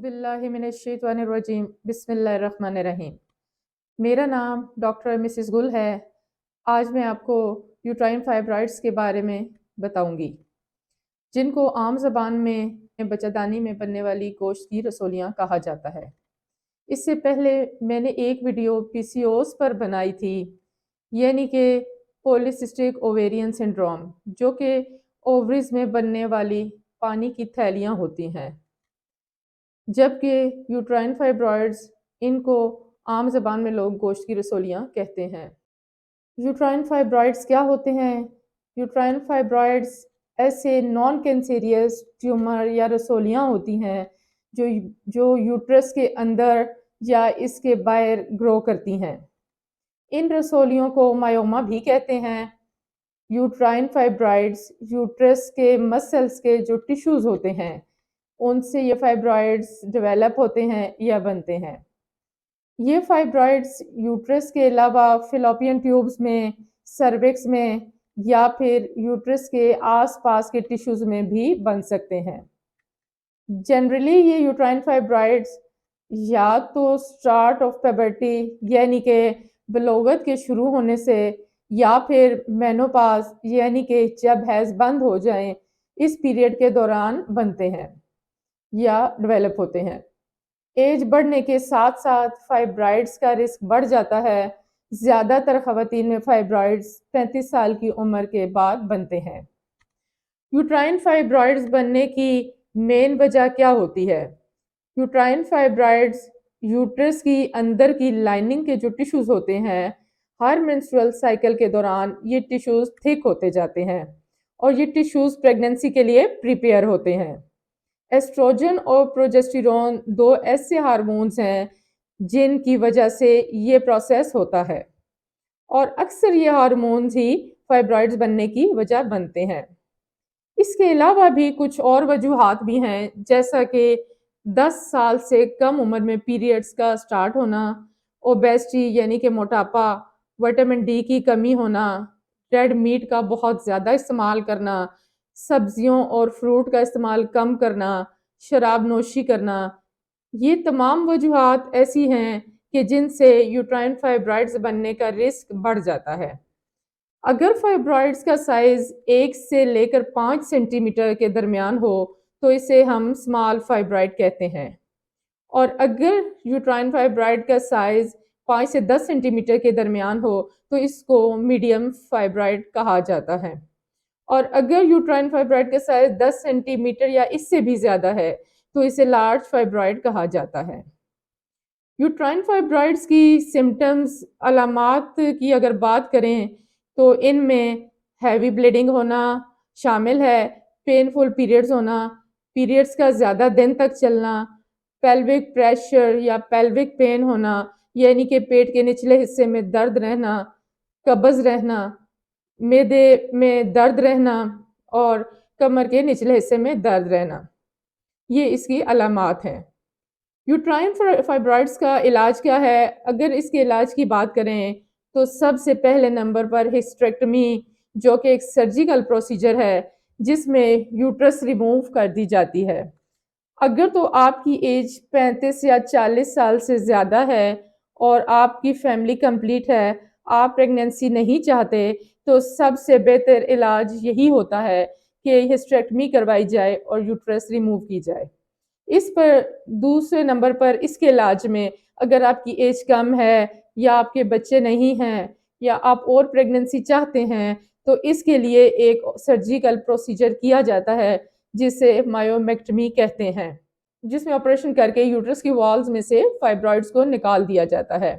باللہ من الشیطان الرجیم بسم اللہ الرحمن الرحیم۔ میرا نام ڈاکٹر مسز گل ہے۔ آج میں آپ کو یوٹرائن فائبرائڈس کے بارے میں بتاؤں گی، جن کو عام زبان میں بچہ دانی میں بننے والی گوشت کی رسولیاں کہا جاتا ہے۔ اس سے پہلے میں نے ایک ویڈیو PCOS پر بنائی تھی، یعنی کہ پولیسسٹک اوویرین سنڈروم، جو کہ اووریز میں بننے والی پانی کی تھیلیاں ہوتی ہیں، جبکہ یوٹرائن فائبرائڈز ان کو عام زبان میں لوگ گوشت کی رسولیاں کہتے ہیں۔ یوٹرائن فائبرائڈز کیا ہوتے ہیں؟ یوٹرائن فائبرائڈز ایسے نان کینسیریس ٹیومر یا رسولیاں ہوتی ہیں جو یوٹرس کے اندر یا اس کے باہر گرو کرتی ہیں۔ ان رسولیوں کو مایوما بھی کہتے ہیں۔ یوٹرائن فائبرائڈز یوٹرس کے مسلز کے جو ٹیشوز ہوتے ہیں، ان سے یہ فائبرائڈز ڈیولپ ہوتے ہیں یا بنتے ہیں۔ یہ فائبرائڈز یوٹرس کے علاوہ فیلوپین ٹیوبز میں، سروکس میں یا پھر یوٹرس کے آس پاس کے ٹیشوز میں بھی بن سکتے ہیں۔ جنرلی یہ یوٹرائن فائبرائڈز یا تو سٹارٹ آف پیبرٹی یعنی کہ بلوغت کے شروع ہونے سے، یا پھر مینوپاز یعنی کہ جب حیض بند ہو جائیں اس پیریڈ کے دوران بنتے ہیں یا ڈیولپ ہوتے ہیں۔ ایج بڑھنے کے ساتھ ساتھ فائبرائڈز کا رسک بڑھ جاتا ہے۔ زیادہ تر خواتین میں فائبرائڈز 35 سال کی عمر کے بعد بنتے ہیں۔ یوٹرائن فائبرائڈز بننے کی مین وجہ کیا ہوتی ہے؟ یوٹرائن فائبرائڈز یوٹرس کی اندر کی لائننگ کے جو ٹیشوز ہوتے ہیں، ہر منسٹرل سائیکل کے دوران یہ ٹیشوز تھک ہوتے جاتے ہیں اور یہ ٹیشوز پریگننسی کے لیے پریپیئر ہوتے ہیں۔ ایسٹروجن اور پروجسٹیرون دو ایسے ہارمونز ہیں جن کی وجہ سے یہ پروسیس ہوتا ہے، اور اکثر یہ ہارمونز ہی فائبرائڈز بننے کی وجہ بنتے ہیں۔ اس کے علاوہ بھی کچھ اور وجوہات بھی ہیں، جیسا کہ 10 سال سے کم عمر میں پیریڈز کا سٹارٹ ہونا، اوبیسٹی یعنی کہ موٹاپا، وٹامن ڈی کی کمی ہونا، ریڈ میٹ کا بہت زیادہ استعمال کرنا، سبزیوں اور فروٹ کا استعمال کم کرنا، شراب نوشی کرنا۔ یہ تمام وجوہات ایسی ہیں کہ جن سے یوٹرائن فائبرائڈز بننے کا رسک بڑھ جاتا ہے۔ اگر فائبرائڈز کا سائز 1 سے لے کر 5 سینٹی میٹر کے درمیان ہو تو اسے ہم اسمال فائبرائڈ کہتے ہیں، اور اگر یوٹرائن فائبرائڈ کا سائز 5 سے 10 سینٹی میٹر کے درمیان ہو تو اس کو میڈیم فائبرائڈ کہا جاتا ہے، اور اگر یوٹرائن فائبرائڈ کا سائز 10 سینٹی میٹر یا اس سے بھی زیادہ ہے تو اسے لارج فائبرائڈ کہا جاتا ہے۔ یوٹرائن فائبرائڈز کی سمٹمز، علامات کی اگر بات کریں تو ان میں ہیوی بلیڈنگ ہونا شامل ہے، پینفل پیریڈز ہونا، پیریڈز کا زیادہ دن تک چلنا، پیلوک پریشر یا پیلوک پین ہونا یعنی کہ پیٹ کے نچلے حصے میں درد رہنا، قبض رہنا، معدے میں درد رہنا اور کمر کے نچلے حصے میں درد رہنا، یہ اس کی علامات ہیں۔ یوٹرائن فائبرائڈز کا علاج کیا ہے؟ اگر اس کے علاج کی بات کریں تو سب سے پہلے نمبر پر ہسٹریکٹمی، جو کہ ایک سرجیکل پروسیجر ہے جس میں یوٹرس ریموو کر دی جاتی ہے۔ اگر تو آپ کی ایج 35 یا 40 سال سے زیادہ ہے اور آپ کی فیملی کمپلیٹ ہے، آپ پریگننسی نہیں چاہتے، تو سب سے بہتر علاج یہی ہوتا ہے کہ ہسٹریکٹمی کروائی جائے اور یوٹرس ریموو کی جائے۔ اس پر دوسرے نمبر پر اس کے علاج میں اگر آپ کی ایج کم ہے یا آپ کے بچے نہیں ہیں یا آپ اور پریگننسی چاہتے ہیں تو اس کے لیے ایک سرجیکل پروسیجر کیا جاتا ہے جسے مایومیکٹمی کہتے ہیں، جس میں آپریشن کر کے یوٹرس کی والز میں سے فائبرائڈز کو نکال دیا جاتا ہے۔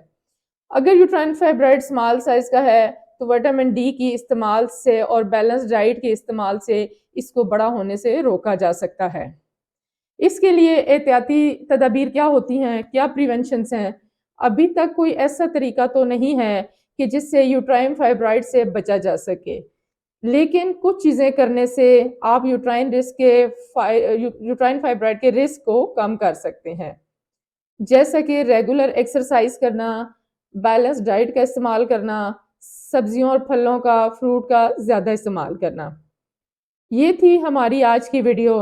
اگر یوٹرائن فائبرائڈ اسمال سائز کا ہے تو وٹامن ڈی کی استعمال سے اور بیلنس ڈائٹ کے استعمال سے اس کو بڑا ہونے سے روکا جا سکتا ہے۔ اس کے لیے احتیاطی تدابیر کیا ہوتی ہیں، کیا پریونشنز ہیں؟ ابھی تک کوئی ایسا طریقہ تو نہیں ہے کہ جس سے یوٹرائن فائبرائڈ سے بچا جا سکے، لیکن کچھ چیزیں کرنے سے آپ یوٹرائن فائبرائڈ کے رسک کو کم کر سکتے ہیں، جیسا کہ ریگولر ایکسرسائز کرنا، بیلنس ڈائٹ کا استعمال کرنا، سبزیوں اور پھلوں کا، فروٹ کا زیادہ استعمال کرنا۔ یہ تھی ہماری آج کی ویڈیو۔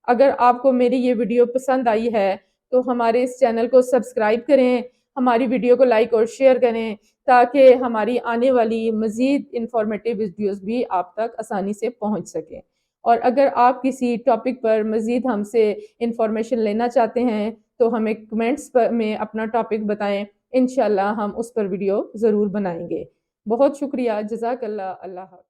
اگر آپ کو میری یہ ویڈیو پسند آئی ہے تو تو ہمارے اس چینل کو سبسکرائب کریں، ہماری ویڈیو کو لائک اور شیئر کریں تاکہ ہماری آنے والی مزید انفارمیٹیو ویڈیوز بھی آپ تک آسانی سے پہنچ سکیں۔ اور اگر آپ کسی ٹاپک پر مزید ہم سے انفارمیشن لینا چاہتے ہیں تو ہمیں کمنٹس میں اپنا ٹاپک بتائیں، انشاءاللہ ہم اس پر ویڈیو ضرور بنائیں گے۔ بہت شکریہ، جزاک اللہ، اللہ حافظ۔